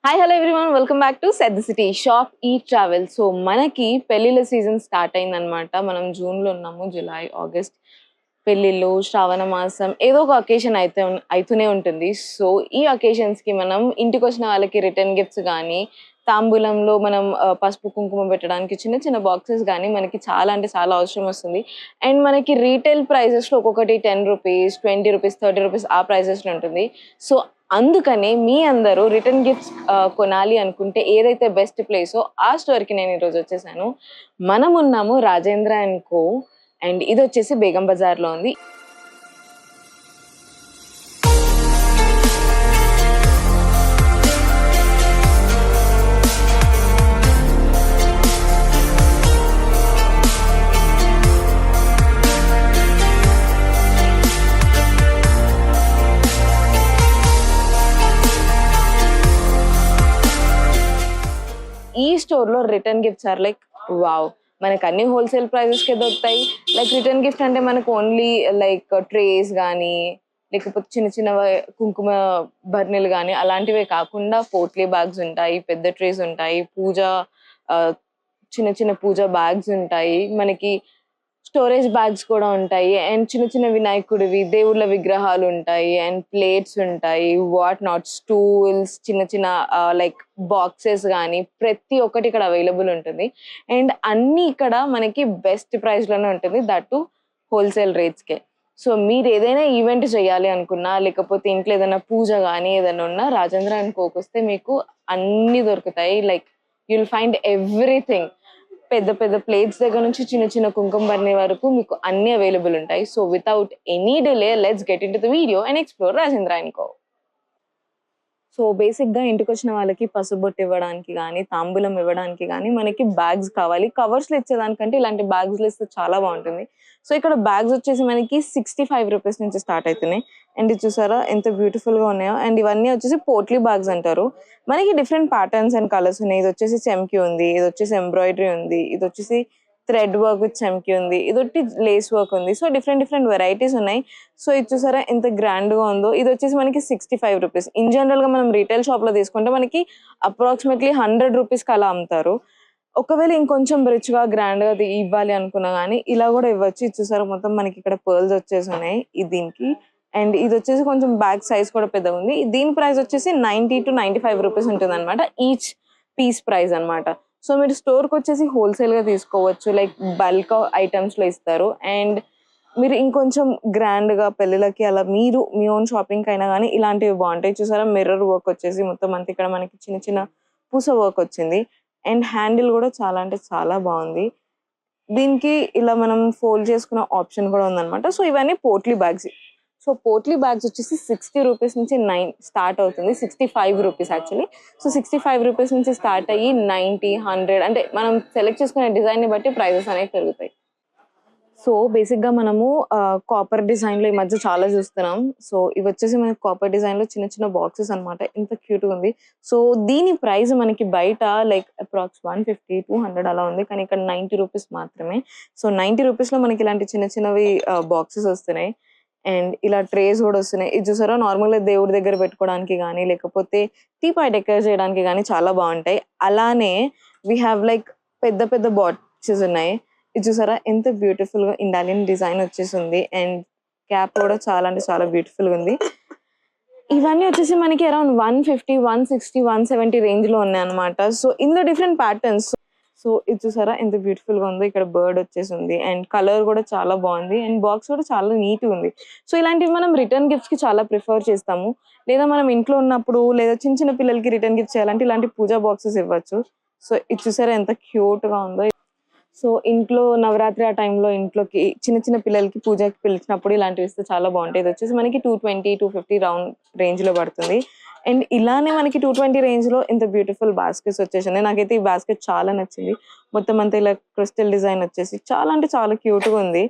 Hi hello everyone welcome back to set the city shop ఈ travel. So మనకి పెళ్లిళ్ళ season start అయిందనమాట. మనం జూన్లో ఉన్నాము, జూలై ఆగస్ట్ పెళ్లిళ్ళు, శ్రావణ మాసం ఏదో ఒక అకేషన్ అయితే అయితూనే ఉంటుంది. సో ఈ అకేషన్స్కి మనం ఇంటికి వచ్చిన వాళ్ళకి రిటర్న్ గిఫ్ట్స్ కానీ, తాంబూలంలో మనం పసుపు కుంకుమ పెట్టడానికి చిన్న చిన్న బాక్సెస్ కానీ మనకి చాలా అంటే చాలా అవసరం వస్తుంది. అండ్ మనకి రీటైల్ ప్రైజెస్లో ఒక్కొక్కటి ₹10, ₹20, ₹30 ఆ ప్రైజెస్లో ఉంటుంది. సో అందుకనే మీ అందరూ రిటర్న్ గిఫ్ట్స్ కొనాలి అనుకుంటే ఏదైతే బెస్ట్ ప్లేసో ఆ స్టోర్‌కి నేను ఈరోజు వచ్చేసాను. మనమున్నాము రాజేంద్ర అండ్ కో. అండ్ ఇదొచ్చేసి బేగం బజార్‌లో ఉంది. ఈ స్టోర్‌లో return gifts are like wow! మనకు అన్ని హోల్‌సేల్ ప్రైజెస్‌కే దొరుకుతాయి. లైక్ రిటర్న్ గిఫ్ట్ అంటే మనకు ఓన్లీ లైక్ ట్రేస్ గానీ, లేకపోతే చిన్న చిన్నవి కుంకుమ బర్నీలు గానీ అలాంటివే కాకుండా పోట్లీ బ్యాగ్స్ ఉంటాయి, పెద్ద ట్రేస్ ఉంటాయి, ఆహ్, చిన్న చిన్న పూజ బ్యాగ్స్ ఉంటాయి. మనకి స్టోరేజ్ బ్యాగ్స్ కూడా ఉంటాయి. అండ్ చిన్న చిన్న వినాయకుడివి, దేవుళ్ళ విగ్రహాలు ఉంటాయి. అండ్ ప్లేట్స్ ఉంటాయి. వాట్ నాట్ స్టూల్స్, చిన్న చిన్న లైక్ బాక్సెస్ గానీ ప్రతి ఒక్కటి ఇక్కడ అవైలబుల్ ఉంటుంది. అండ్ అన్నీ ఇక్కడ మనకి బెస్ట్ ప్రైస్‌లోనే ఉంటుంది. దట్ టూ హోల్‌సేల్ రేట్స్‌కే. సో మీరేదైనా ఈవెంట్ చేయాలి అనుకున్నా, లేకపోతే ఇంట్లో ఏదైనా పూజ గానీ ఏదైనా ఉన్నా రాజేంద్ర అండ్ కోకొస్తే మీకు అన్నీ దొరుకుతాయి. Like you will find everything. పెద్ద పెద్ద ప్లేట్స్ దగ్గర నుంచి చిన్న చిన్న కుంకుమ బర్నీ వరకు మీకు అన్ని అవైలబుల్ ఉంటాయి. So without any delay let's get into the video and explore Rajendra and co. So బేసిక్‌గా ఇంటికొచ్చిన వాళ్ళకి పసుబొట్టు ఇవ్వడానికి గానీ, తాంబూలం ఇవ్వడానికి గానీ మనకి బ్యాగ్స్ కావాలి. కవర్స్‌లో ఇచ్చేదానికంటే ఇలాంటి బ్యాగ్స్‌లో ఇస్తే చాలా బావుంటుంది. సో ఇక్కడ బ్యాగ్స్ వచ్చేసి మనకి ₹65 నుంచి స్టార్ట్ అయితున్నాయి. అండ్ ఇది చూసారా ఎంత బ్యూటిఫుల్‌గా ఉన్నాయో. అండ్ ఇవన్నీ వచ్చేసి పోట్లీ బ్యాగ్స్ అంటారు. మనకి డిఫరెంట్ ప్యాటర్న్స్ అండ్ కలర్స్ ఉన్నాయి. ఇదొచ్చేసి చెమ్కీ ఉంది. ఇదొచ్చేసి ఎంబ్రాయిడరీ ఉంది. ఇదొచ్చేసి థ్రెడ్ వర్క్ విత్ చెమ్కీ ఉంది. ఇదొట్టి లేస్ వర్క్ ఉంది. సో డిఫరెంట్ డిఫరెంట్ వెరైటీస్ ఉన్నాయి. సో ఇది చూసారా ఎంత గ్రాండ్‌గా ఉందో. ఇదొచ్చేసి మనకి ₹65. ఇన్ జనరల్‌గా మనం రిటైల్ షాప్‌లో తీసుకుంటే మనకి అప్రాక్సిమేట్‌లీ ₹100కి అలా అమ్ముతారు. ఒకవేళ ఇంకొంచెం రిచ్‌గా, గ్రాండ్‌గా ఇవ్వాలి అనుకున్నా గానీ ఇలా గూడా ఇవ్వచ్చు. ఇది చూసారా మొత్తం మనకి ఇక్కడ పర్ల్స్ వచ్చేసున్నాయి దీనికి. అండ్ ఇదొచ్చేసి కొంచెం బ్యాగ్ సైజ్ కూడా పెద్దగుంది. దీని ప్రైస్ వచ్చేసి ₹90-95 ఉంటుందన్నమాట. ఈచ్ పీస్ ప్రైస్ అన్నమాట. సో మీరు స్టోర్‌కొచ్చేసి హోల్‌సేల్‌గా తీసుకోవచ్చు. లైక్ బల్క్ ఐటెమ్స్‌లో ఇస్తారు. అండ్ మీరు ఇంకొంచెం గ్రాండ్‌గా పెళ్ళిళ్ళకి అలా మీరు మీ ఓన్ షాపింగ్‌కైనా గానీ ఇలాంటివి బావుంటాయి. చూసారా మిర్రర్ వర్క్ వచ్చేసి మొత్తం అంతా ఇక్కడ మనకి చిన్న చిన్న పూస వర్క్ వచ్చింది. అండ్ హ్యాండిల్ గూడా చాలా అంటే చాలా బావుంది. దీనికి ఇలా మనం ఫోల్డ్ చేసుకునే ఆప్షన్ కూడా ఉందన్నమాట. సో ఇవన్నీ potli bags. So potli bags వచ్చేసి ₹60 నుంచి స్టార్ట్ అవుతుంది. ₹65 యాక్చువల్లీ. సో ₹65 నుంచి స్టార్ట్ అయ్యి 90, 100 అంటే మనం సెలెక్ట్ చేసుకునే డిజైన్‌ని బట్టి ప్రైజెస్ అనేవి పెరుగుతాయి. సో బేసిక్‌గా మనము కాపర్ డిజైన్‌లో ఈ మధ్య చాలా చూస్తున్నాం. సో ఇవొచ్చేసి మనకి కాపర్ డిజైన్‌లో చిన్న చిన్న బాక్సెస్ అన్నమాట. ఎంత క్యూట్‌గా ఉంది. సో దీని ప్రైస్ మనకి బయట లైక్ అప్రాక్స్ 150, 200 అలా ఉంది. కానీ ఇక్కడ ₹90 మాత్రమే. సో ₹90లో మనకి ఇలాంటి చిన్న చిన్నవి బాక్సెస్ వస్తున్నాయి. అండ్ ఇలా ట్రేస్ కూడా వస్తున్నాయి. ఇది చూసారా నార్మల్‌గా దేవుడి దగ్గర పెట్టుకోవడానికి గానీ, లేకపోతే టీపాయ్ డెకరేట్ చేయడానికి గానీ చాలా బావుంటాయి. అలానే వి హావ్ లైక్ పెద్ద పెద్ద బాక్సెస్ ఉన్నాయి. ఇది చూసారా ఎంత బ్యూటిఫుల్‌గా ఇండాలియన్ డిజైన్ వచ్చేసింది. అండ్ క్యాప్ కూడా చాలా అంటే చాలా బ్యూటిఫుల్‌గా ఉంది. ఇవన్నీ వచ్చేసి మనకి అరౌండ్ 150, 160, 170 రేంజ్‌లో ఉన్నాయన్నమాట. సో ఇందులో డిఫరెంట్ ప్యాటర్న్స్. సో ఇది చూసారా ఎంత బ్యూటిఫుల్‌గా ఉందో. ఇక్కడ బర్డ్ వచ్చేసింది. అండ్ కలర్ కూడా చాలా బావుంది. అండ్ బాక్స్ కూడా చాలా నీట్‌గా ఉంది. సో ఇలాంటివి మనం రిటర్న్ గిఫ్ట్స్‌కి చాలా ప్రిఫర్ చేస్తాము. లేదా మనం ఇంట్లో ఉన్నప్పుడు లేదా చిన్న చిన్న పిల్లలకి రిటర్న్ గిఫ్ట్స్ చేయాలంటే ఇలాంటి పూజా బాక్సెస్ ఇవ్వచ్చు. సో ఇది చూసారా ఎంత క్యూట్‌గా ఉందో. సో ఇంట్లో నవరాత్రి ఆ టైంలో ఇంట్లోకి చిన్న చిన్న పిల్లలకి పూజకి పిలిచినప్పుడు ఇలాంటివి ఇస్తే చాలా బాగుంటాయి. ఇది వచ్చేసి మనకి 220, 250 రౌండ్ రేంజ్‌లో పడుతుంది. అండ్ ఇలానే మనకి 220 రేంజ్‌లో ఇంత బ్యూటిఫుల్ బాస్కెట్స్ వచ్చేసినాయి. నాకైతే ఈ బాస్కెట్ చాలా నచ్చింది. మొత్తం అంతా ఇలా క్రిస్టల్ డిజైన్ వచ్చేసి చాలా అంటే చాలా క్యూట్‌గా ఉంది.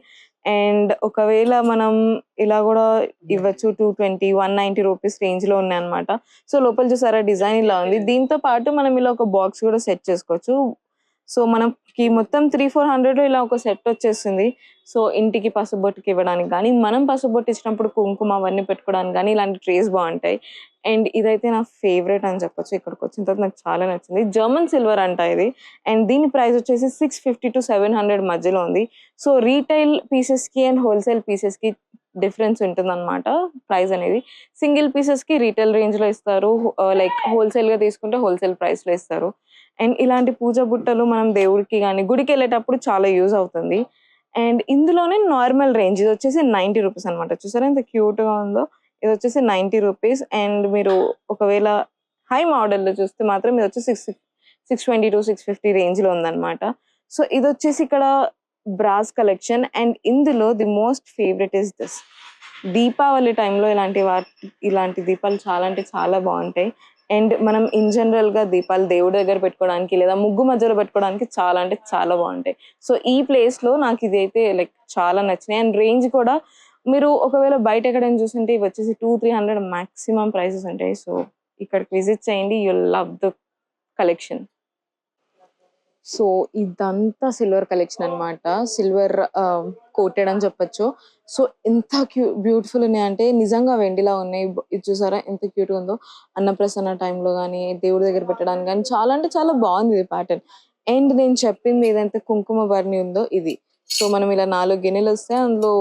అండ్ ఒకవేళ మనం ఇలా కూడా ఇవ్వచ్చు. 220, ₹190 రేంజ్‌లో ఉన్నాయన్నమాట. సో లోపల చూసారా డిజైన్ ఇలా ఉంది. దీంతో పాటు మనం ఇలా ఒక బాక్స్ కూడా సెట్ చేసుకోవచ్చు. సో మనకి మొత్తం 300-400 ఇలా ఒక సెట్ వచ్చేస్తుంది. సో ఇంటికి పసుబొట్టుకి ఇవ్వడానికి కానీ, మనం పసుబొట్టు ఇచ్చినప్పుడు కుంకుమ అవన్నీ పెట్టుకోవడానికి కానీ ఇలాంటి ట్రేస్ బాగుంటాయి. అండ్ ఇదైతే నా ఫేవరెట్ అని చెప్పొచ్చు. ఇక్కడికి వచ్చిన తర్వాత నాకు చాలా నచ్చింది. జర్మన్ సిల్వర్ అంట ఇది. అండ్ దీని ప్రైస్ వచ్చేసి 650-700 మధ్యలో ఉంది. సో రీటైల్ పీసెస్ కి అండ్ హోల్సేల్ పీసెస్ కి డిఫరెన్స్ ఉంటుందన్నమాట ప్రైస్ అనేది. సింగిల్ పీసెస్ కి రీటైల్ రేంజ్ లో ఇస్తారు, లైక్ హోల్సేల్ గా తీసుకుంటే హోల్సేల్ ప్రైస్ లో ఇస్తారు. అండ్ ఇలాంటి పూజ బుట్టలు మనం దేవుడికి కానీ గుడికి వెళ్ళేటప్పుడు చాలా యూజ్ అవుతుంది. అండ్ ఇందులోనే నార్మల్ రేంజ్ ఇది వచ్చేసి 90 రూపీస్ అనమాట. చూసారా ఎంత క్యూట్ గా ఉందో. ఇది వచ్చేసి 90 రూపీస్. అండ్ మీరు ఒకవేళ హై మోడల్లో చూస్తే మాత్రం ఇది వచ్చి 620-650 రేంజ్ లో ఉందన్నమాట. సో ఇది వచ్చేసి ఇక్కడ బ్రాస్ కలెక్షన్. అండ్ ఇందులో the most favourite is this. Deepavali టైంలో ఇలాంటి దీపాలు చాలా అంటే చాలా బాగుంటాయి. అండ్ మనం ఇన్ జనరల్ గా దీపాలు దేవుడి దగ్గర పెట్టుకోవడానికి లేదా ముగ్గు మధ్యలో పెట్టుకోవడానికి చాలా అంటే చాలా బాగుంటాయి. సో ఈ ప్లేస్ లో నాకు ఇది అయితే లైక్ చాలా నచ్చినాయి. అండ్ రేంజ్ కూడా మీరు ఒకవేళ బయట ఎక్కడైనా చూస్తుంటే ఇవి వచ్చేసి 200-300 మాక్సిమం ప్రైసెస్ ఉంటాయి. సో ఇక్కడికి విజిట్ చేయండి, you love the collection. So ఇదంతా సిల్వర్ కలెక్షన్ అన్నమాట. సిల్వర్ కోటెడ్ అని చెప్పొచ్చు. సో ఎంత బ్యూటిఫుల్ ఉన్నాయి అంటే నిజంగా వెండిలా ఉన్నాయి. ఇది చూసారా ఎంత క్యూట్ గా ఉందో. అన్నప్రసన్న టైంలో కానీ దేవుడి దగ్గర పెట్టడానికి కానీ చాలా అంటే చాలా బాగుంది ఇది ప్యాటర్న్. అండ్ నేను చెప్పింది ఏదైతే కుంకుమ భరణి ఉందో ఇది. సో మనం ఇలా 4 గిన్నెలు వస్తే అందులో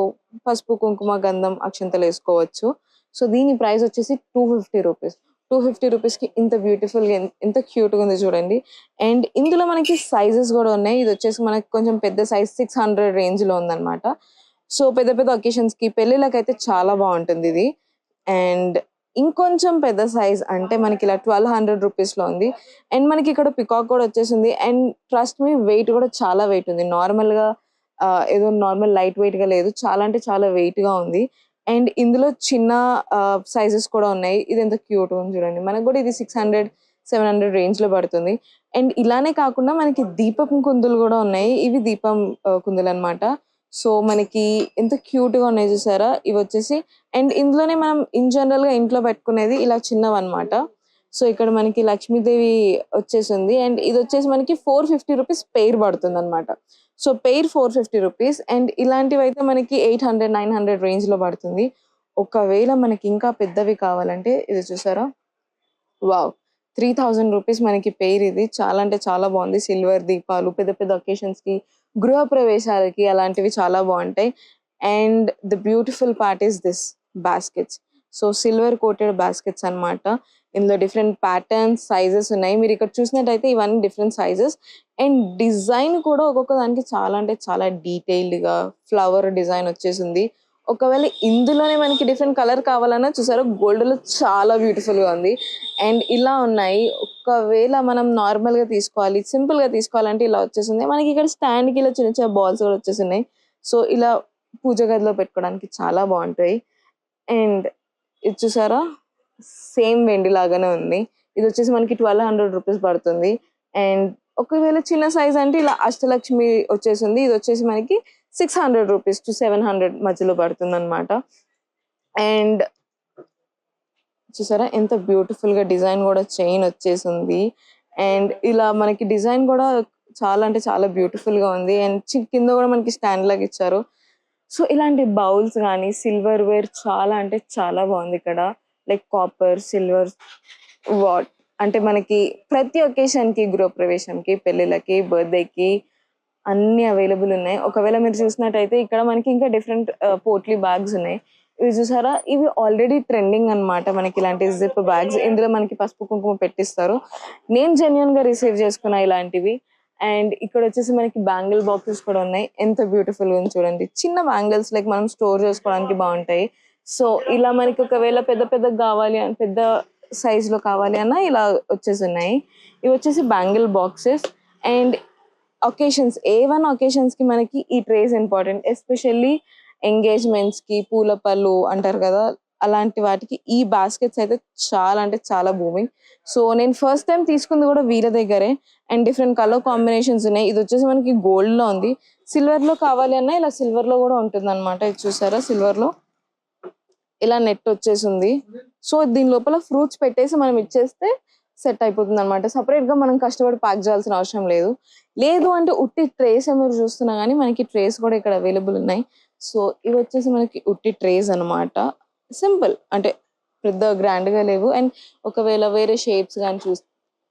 పసుపు, కుంకుమ, గంధం, అక్షంతలు వేసుకోవచ్చు. సో దీని ప్రైస్ వచ్చేసి 250 రూపీస్. 250 రూపీస్ కి ఇంత బ్యూటిఫుల్ గా ఎంత క్యూట్ గా ఉంది చూడండి. అండ్ ఇందులో మనకి సైజెస్ కూడా ఉన్నాయి. ఇది వచ్చేసి మనకి కొంచెం పెద్ద సైజ్ 600 రేంజ్ లో ఉందన్నమాట. సో పెద్ద పెద్ద ఒకేషన్స్ కి పెళ్లిళ్ళకి అయితే చాలా బాగుంటుంది ఇది. అండ్ ఇంకొంచెం పెద్ద సైజ్ అంటే మనకి ఇలా 1200 రూపీస్ లో ఉంది. అండ్ మనకి ఇక్కడ పికాక్ కూడా వచ్చేసింది. అండ్ ట్రస్ట్ మీ వెయిట్ కూడా చాలా వెయిట్ ఉంది. నార్మల్ గా ఏదో నార్మల్ లైట్ వెయిట్ గా లేదు, చాలా అంటే చాలా వెయిట్ గా ఉంది. అండ్ ఇందులో చిన్న సైజెస్ కూడా ఉన్నాయి. ఇది ఎంత క్యూట్ ఉంది చూడండి. మనకు కూడా ఇది 600-700 రేంజ్ లో పడుతుంది. అండ్ ఇలానే కాకుండా మనకి దీపం కుందులు కూడా ఉన్నాయి. ఇవి దీపం కుందులు అన్నమాట. సో మనకి ఎంత క్యూట్ గా ఉన్నాయి చూసారా ఇవి వచ్చేసి. అండ్ ఇందులోనే మనం ఇన్ జనరల్ గా ఇంట్లో పెట్టుకునేది ఇలా చిన్నవి అన్నమాట. సో ఇక్కడ మనకి లక్ష్మీదేవి వచ్చేసింది. అండ్ ఇది వచ్చేసి మనకి 450 రూపీస్ పెయిర్ పడుతుంది అనమాట. So pair 450 rupees. అండ్ ఇలాంటివి అయితే మనకి 800-900 రేంజ్ లో పడుతుంది. ఒకవేళ మనకి ఇంకా పెద్దవి కావాలంటే ఇది చూసారా, వావ్, 3000 రూపీస్ మనకి పెయిర్. ఇది చాలా అంటే చాలా బాగుంది. సిల్వర్ దీపాలు పెద్ద పెద్ద ఒకేషన్స్ కి, గృహ ప్రవేశాలకి అలాంటివి చాలా బాగుంటాయి. And the beautiful part is this baskets. So silver coated baskets అన్నమాట. ఇందులో డిఫరెంట్ ప్యాటర్న్స్, సైజెస్ ఉన్నాయి. మీరు ఇక్కడ చూసినట్టయితే ఇవన్నీ డిఫరెంట్ సైజెస్. అండ్ డిజైన్ కూడా ఒక్కొక్క దానికి చాలా అంటే చాలా డీటెయిల్డ్ గా ఫ్లవర్ డిజైన్ వచ్చేసింది. ఒకవేళ ఇందులోనే మనకి డిఫరెంట్ కలర్ కావాలన్నా చూసారా గోల్డ్ లో చాలా బ్యూటిఫుల్ గా ఉంది. అండ్ ఇలా ఉన్నాయి. ఒకవేళ మనం నార్మల్ గా తీసుకోవాలి, సింపుల్ గా తీసుకోవాలంటే ఇలా వచ్చేసింది. మనకి ఇక్కడ స్టాండ్ కి ఇలా చిన్న చిన్న బాల్స్ కూడా వచ్చేసినాయి. సో ఇలా పూజ గదిలో పెట్టుకోవడానికి చాలా బాగుంటాయి. అండ్ ఇది చూసారా సేమ్ వెండి లాగానే ఉంది. ఇది వచ్చేసి మనకి 1200 రూపీస్ పడుతుంది. అండ్ ఒకవేళ చిన్న సైజ్ అంటే ఇలా అష్టలక్ష్మి వచ్చేసింది. ఇది వచ్చేసి మనకి 600-700 మధ్యలో పడుతుంది అనమాట. అండ్ చూసారా ఎంత బ్యూటిఫుల్ గా డిజైన్ కూడా చైన్ వచ్చేసింది. అండ్ ఇలా మనకి డిజైన్ కూడా చాలా అంటే చాలా బ్యూటిఫుల్ గా ఉంది. అండ్ కింద కూడా మనకి స్టాండ్ లాగా ఇచ్చారు. సో ఇలాంటి బౌల్స్ కానీ సిల్వర్ వేర్ చాలా అంటే చాలా బాగుంది ఇక్కడ. లైక్ కాపర్, సిల్వర్, వాట్ అంటే మనకి ప్రతి ఒకేషన్ కి, గృహప్రవేశంకి, పెళ్లిళ్ళకి, బర్త్డేకి అన్ని అవైలబుల్ ఉన్నాయి. ఒకవేళ మీరు చూసినట్టయితే ఇక్కడ మనకి ఇంకా డిఫరెంట్ పోట్లీ బ్యాగ్స్ ఉన్నాయి. ఇవి చూసారా ఇవి ఆల్రెడీ ట్రెండింగ్ అన్నమాట. మనకి ఇలాంటి జిప్ బ్యాగ్స్, ఇందులో మనకి పసుపు కుంకుమ పెట్టిస్తారు. నేను జెన్యున్ గా రిసీవ్ చేసుకున్నా ఇలాంటివి. అండ్ ఇక్కడ వచ్చేసి మనకి బ్యాంగిల్ బాక్సెస్ కూడా ఉన్నాయి. ఎంత బ్యూటిఫుల్ గా ఉంది చూడండి. చిన్న బ్యాంగిల్స్ లైక్ మనం స్టోర్ చేసుకోవడానికి బాగుంటాయి. సో ఇలా మనకి ఒకవేళ పెద్ద పెద్ద కావాలి అని, పెద్ద సైజ్ లో కావాలి అన్న ఇలా వచ్చేసి ఉన్నాయి. ఇవి వచ్చేసి బ్యాంగిల్ బాక్సెస్. అండ్ ఒకేషన్స్, ఏవైనా ఒకేషన్స్ కి మనకి ఈ ట్రేస్ ఇంపార్టెంట్. ఎస్పెషల్లీ ఎంగేజ్మెంట్స్ కి, పూల పళ్ళు అంటారు కదా, అలాంటి వాటికి ఈ బాస్కెట్స్ అయితే చాలా అంటే చాలా బూమింగ్. సో నేను ఫస్ట్ టైం తీసుకుంది కూడా వీళ్ళ దగ్గరే. అండ్ డిఫరెంట్ కలర్ కాంబినేషన్స్ ఉన్నాయి. ఇది వచ్చేసి మనకి గోల్డ్ లో ఉంది. సిల్వర్ లో కావాలి అన్నా ఇలా సిల్వర్ లో కూడా ఉంటుంది అనమాట. ఇది చూసారా సిల్వర్ లో ఇలా నెట్ వచ్చేసింది. సో దీని లోపల ఫ్రూట్స్ పెట్టేసి మనం ఇచ్చేస్తే సెట్ అయిపోతుంది అనమాట. సపరేట్గా మనం కష్టపడి ప్యాక్ చేయాల్సిన అవసరం లేదు. లేదు అంటే ఉట్టి ట్రేస్ మీరు చూస్తున్నా కానీ మనకి ట్రేస్ కూడా ఇక్కడ అవైలబుల్ ఉన్నాయి. సో ఇవి వచ్చేసి మనకి ఉట్టి ట్రేస్ అనమాట. సింపుల్ అంటే పెద్ద గ్రాండ్గా లేవు. అండ్ ఒకవేళ వేరే షేప్స్ కానీ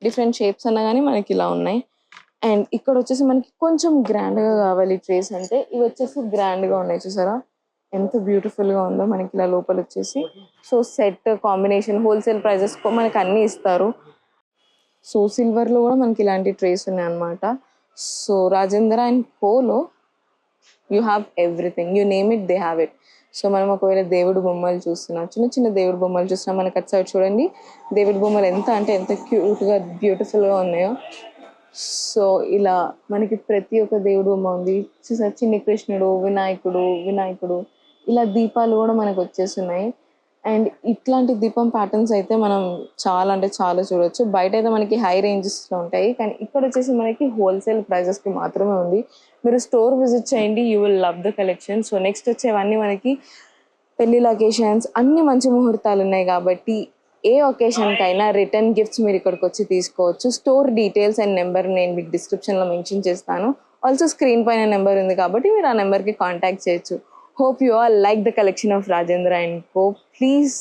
డిఫరెంట్ షేప్స్ అన్నా కానీ మనకి ఇలా ఉన్నాయి. అండ్ ఇక్కడ వచ్చేసి మనకి కొంచెం గ్రాండ్గా కావాలి ట్రేస్ అంటే ఇవి వచ్చేసి గ్రాండ్గా ఉన్నాయి. చూసారా ఎంత బ్యూటిఫుల్గా ఉందో. మనకి ఇలా లోపల వచ్చేసి so set combination wholesale prices మనకి అన్నీ ఇస్తారు. సో సిల్వర్లో కూడా మనకి ఇలాంటి ట్రేస్ ఉన్నాయి అనమాట. సో రాజేంద్ర అండ్ కోలో you have everything, you name it they have it. So మనం ఒకవేళ దేవుడు బొమ్మలు చూస్తున్నాం, చిన్న చిన్న దేవుడు బొమ్మలు చూస్తున్నాం, మనకి అటు సైడ్ చూడండి దేవుడి బొమ్మలు ఎంత అంటే ఎంత క్యూట్గా బ్యూటిఫుల్గా ఉన్నాయో. సో ఇలా మనకి ప్రతి ఒక్క దేవుడు బొమ్మ ఉంది. చూసారు చిన్ని కృష్ణుడు, వినాయకుడు ఇలా దీపాలు కూడా మనకు వచ్చేస్తున్నాయి. అండ్ ఇట్లాంటి దీపం ప్యాటర్న్స్ అయితే మనం చాలా అంటే చాలా చూడొచ్చు. బయట అయితే మనకి హై రేంజెస్లో ఉంటాయి, కానీ ఇక్కడ వచ్చేసి మనకి హోల్సేల్ ప్రైజెస్కి మాత్రమే ఉంది. మీరు స్టోర్ విజిట్ చేయండి, you will love the collection. So next వచ్చేవన్నీ మనకి పెళ్లి లొకేషన్స్, అన్ని మంచి ముహూర్తాలు ఉన్నాయి కాబట్టి ఏ ఒకేషన్కైనా రిటర్న్ గిఫ్ట్స్ మీరు ఇక్కడికి వచ్చి తీసుకోవచ్చు. స్టోర్ డీటెయిల్స్ అండ్ నెంబర్ నేను మీకు డిస్క్రిప్షన్లో మెన్షన్ చేస్తాను. ఆల్సో స్క్రీన్ పైన నెంబర్ ఉంది కాబట్టి మీరు ఆ నెంబర్కి కాంటాక్ట్ చేయొచ్చు. Hope you all like the collection of Rajendra and Co. Please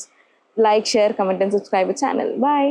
like, share, comment and subscribe the channel. Bye.